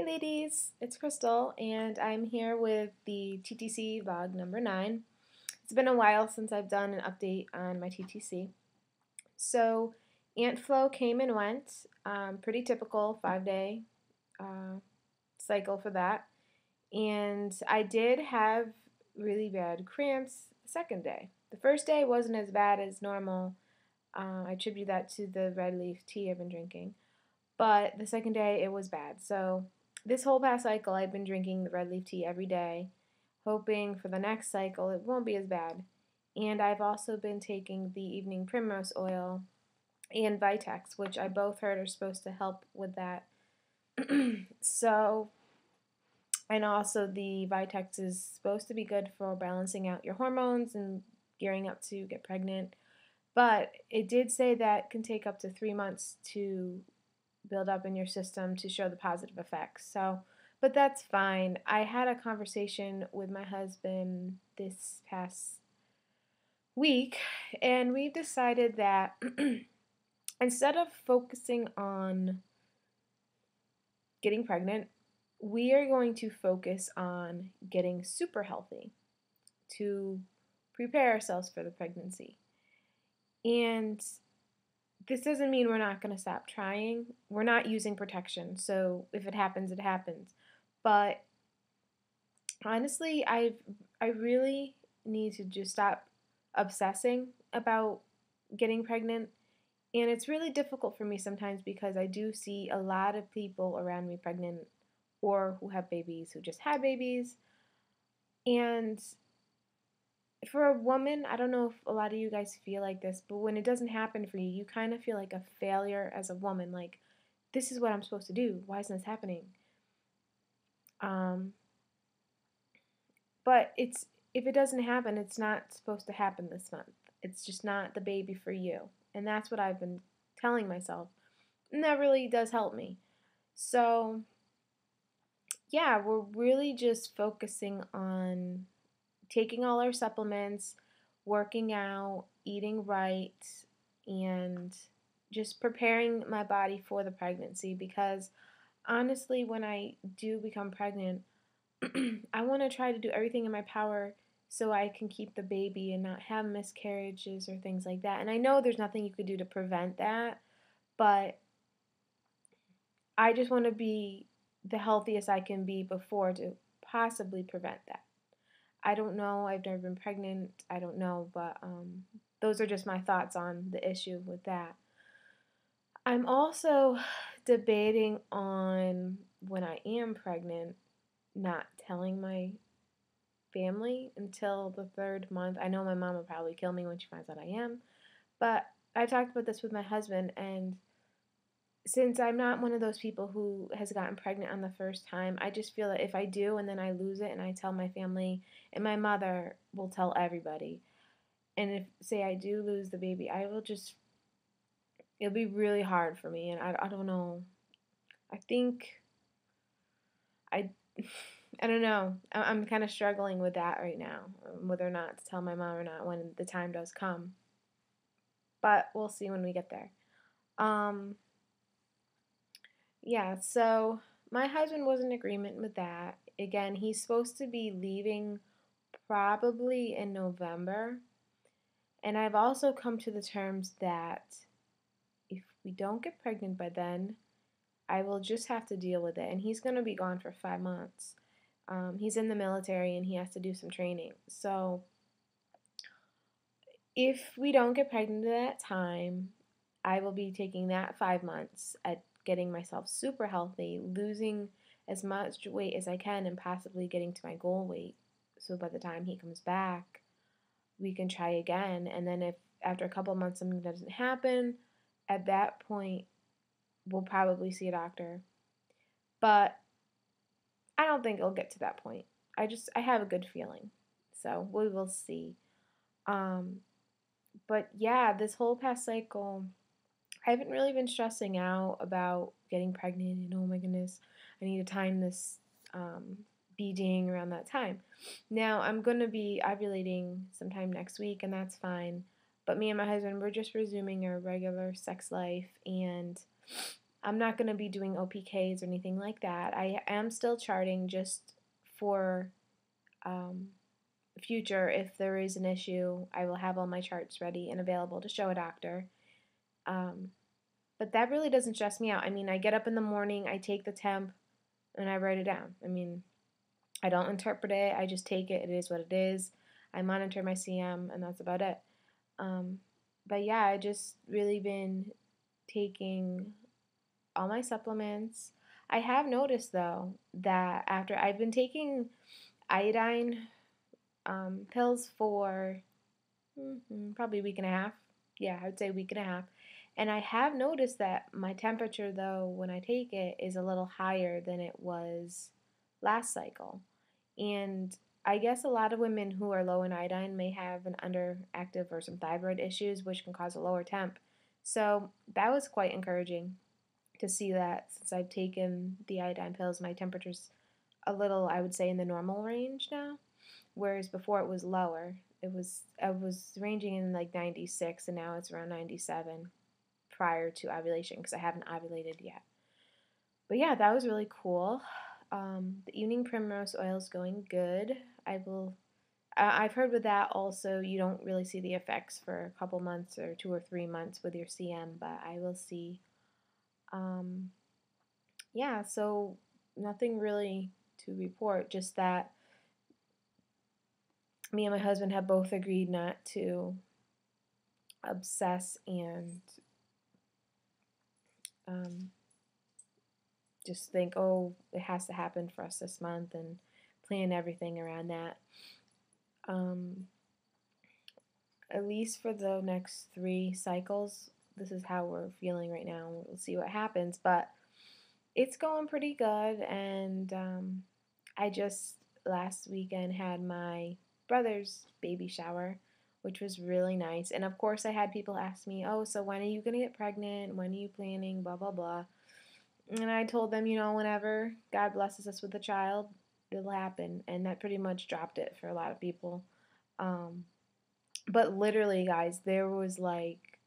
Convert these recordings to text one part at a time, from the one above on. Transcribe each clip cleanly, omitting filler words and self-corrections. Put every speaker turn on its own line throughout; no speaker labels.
Hey ladies, it's Crystal and I'm here with the TTC vlog number 9. It's been a while since I've done an update on my TTC. So ant flow came and went, pretty typical 5-day uh, cycle for that. And I did have really bad cramps the second day. The first day wasn't as bad as normal. I attribute that to the red leaf tea I've been drinking. But the second day it was bad. So this whole past cycle I've been drinking the red leaf tea every day, hoping for the next cycle it won't be as bad. And I've also been taking the evening primrose oil and Vitex, which I both heard are supposed to help with that. So, and also the Vitex is supposed to be good for balancing out your hormones and gearing up to get pregnant. But it did say that it can take up to 3 months to build up in your system to show the positive effects. So, but that's fine. I had a conversation with my husband this past week, and we've decided that instead of focusing on getting pregnant, we are going to focus on getting super healthy to prepare ourselves for the pregnancy. And this doesn't mean we're not going to stop trying. We're not using protection, so if it happens, it happens. But honestly, I really need to just stop obsessing about getting pregnant. And it's really difficult for me sometimes because I do see a lot of people around me pregnant or who have babies, who just had babies. And for a woman, I don't know if a lot of you guys feel like this, but when it doesn't happen for you, you kind of feel like a failure as a woman. Like, this is what I'm supposed to do. Why isn't this happening? Um, but if it doesn't happen, it's not supposed to happen this month. It's just not the baby for you. And that's what I've been telling myself. And that really does help me. So, yeah, we're really just focusing on taking all our supplements, working out, eating right, and just preparing my body for the pregnancy because honestly, when I do become pregnant, I want to try to do everything in my power so I can keep the baby and not have miscarriages or things like that. And I know there's nothing you could do to prevent that, but I just want to be the healthiest I can be before to possibly prevent that. I don't know. I've never been pregnant. I don't know, but those are just my thoughts on the issue with that. I'm also debating on when I am pregnant, not telling my family until the 3rd month. I know my mom will probably kill me when she finds out I am, but I talked about this with my husband, and since I'm not one of those people who has gotten pregnant on the first time, I just feel that if I do and then I lose it and I tell my family and my mother will tell everybody. And if, say, I do lose the baby, I will just, it'll be really hard for me. And I don't know. I think, I, I don't know. I'm kind of struggling with that right now, whether or not to tell my mom or not when the time does come. But we'll see when we get there. Um, Yeah, so my husband was in agreement with that. Again, he's supposed to be leaving probably in November. And I've also come to the terms that if we don't get pregnant by then, I will just have to deal with it. And he's going to be gone for 5 months. He's in the military and he has to do some training. So if we don't get pregnant at that time, I will be taking that 5 months at getting myself super healthy, losing as much weight as I can, and possibly getting to my goal weight. So by the time he comes back, we can try again. And then if after a couple of months something doesn't happen, at that point, we'll probably see a doctor. But I don't think it'll get to that point. I have a good feeling. So we will see. Um, but yeah, this whole past cycle, I haven't really been stressing out about getting pregnant and oh my goodness, I need to time this BDing around that time. Now, I'm going to be ovulating sometime next week and that's fine. But me and my husband, we're just resuming our regular sex life and I'm not going to be doing OPKs or anything like that. I am still charting just for future. If there is an issue, I will have all my charts ready and available to show a doctor. But that really doesn't stress me out. I mean, I get up in the morning, I take the temp, and I write it down. I mean, I don't interpret it. I just take it. It is what it is. I monitor my CM, and that's about it. But yeah, I just really been taking all my supplements. I have noticed though that after I've been taking iodine pills for probably a week and a half. Yeah, I would say a week and a half. And I have noticed that my temperature, though, when I take it, is a little higher than it was last cycle. And I guess a lot of women who are low in iodine may have an underactive or some thyroid issues, which can cause a lower temp. So that was quite encouraging to see that since I've taken the iodine pills, my temperature's a little, I would say, in the normal range now, whereas before it was lower. I was ranging in like 96, and now it's around 97 prior to ovulation because I haven't ovulated yet. But yeah, that was really cool. The evening primrose oil is going good. I've heard with that also you don't really see the effects for a couple months or 2 or 3 months with your CM, but I will see. Yeah, so nothing really to report, just that me and my husband have both agreed not to obsess and just think, oh, it has to happen for us this month and plan everything around that. At least for the next 3 cycles, this is how we're feeling right now. We'll see what happens, but it's going pretty good. And I just last weekend had my brother's baby shower, which was really nice. And of course, I had people ask me, oh, so when are you going to get pregnant? When are you planning? Blah, blah, blah. And I told them, whenever God blesses us with a child, it'll happen. And that pretty much dropped it for a lot of people. But literally, guys, there was like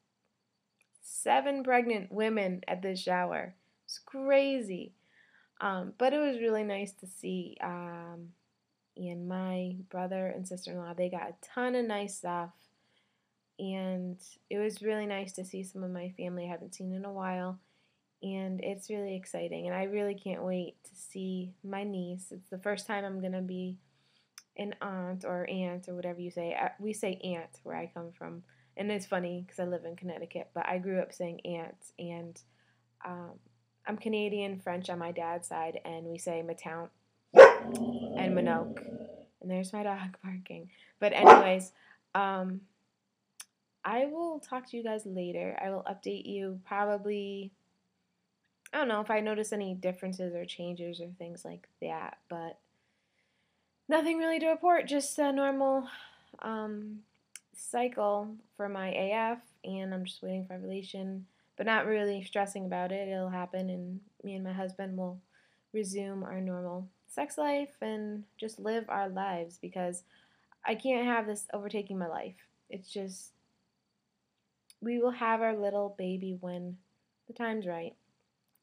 7 pregnant women at this shower. It's crazy. But it was really nice to see. And my brother and sister-in-law, they got a ton of nice stuff. And it was really nice to see some of my family I haven't seen in a while. And it's really exciting. And I really can't wait to see my niece. It's the first time I'm going to be an aunt or whatever you say. We say aunt where I come from. And it's funny because I live in Connecticut, but I grew up saying aunt. And I'm Canadian, French on my dad's side, and we say Matout and Minoke. And there's my dog barking. But anyways, I will talk to you guys later. I will update you probably, I don't know if I notice any differences or changes or things like that, but nothing really to report, just a normal cycle for my AF, and I'm just waiting for ovulation, but not really stressing about it. It'll happen, and me and my husband will resume our normal sex life and just live our lives because I can't have this overtaking my life. It's just, we will have our little baby when the time's right.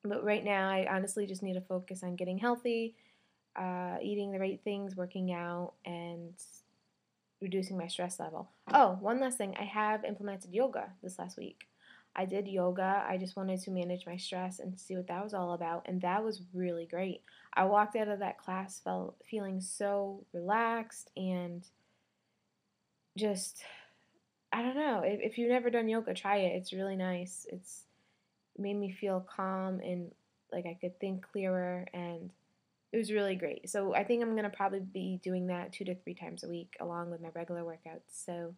But right now, I honestly just need to focus on getting healthy, eating the right things, working out, and reducing my stress level. Oh, one last thing. I have implemented yoga this last week. I did yoga. I just wanted to manage my stress and see what that was all about, and that was really great. I walked out of that class feeling so relaxed and just, I don't know. If you've never done yoga, try it. It's really nice. It's made me feel calm and like I could think clearer, and it was really great. So I think I'm going to probably be doing that 2 to 3 times a week along with my regular workouts. So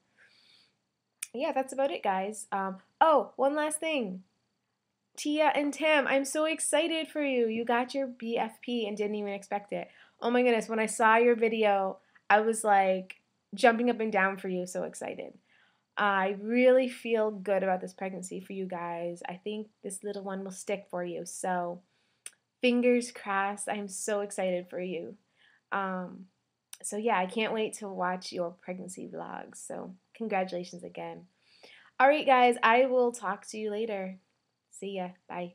yeah, that's about it, guys. Oh, one last thing. Tia and Tim, I'm so excited for you. You got your BFP and didn't even expect it. Oh my goodness, when I saw your video, I was like jumping up and down for you, so excited. I really feel good about this pregnancy for you guys. I think this little one will stick for you. So fingers crossed. I'm so excited for you. So yeah, I can't wait to watch your pregnancy vlogs. So congratulations again. All right, guys, I will talk to you later. See ya. Bye.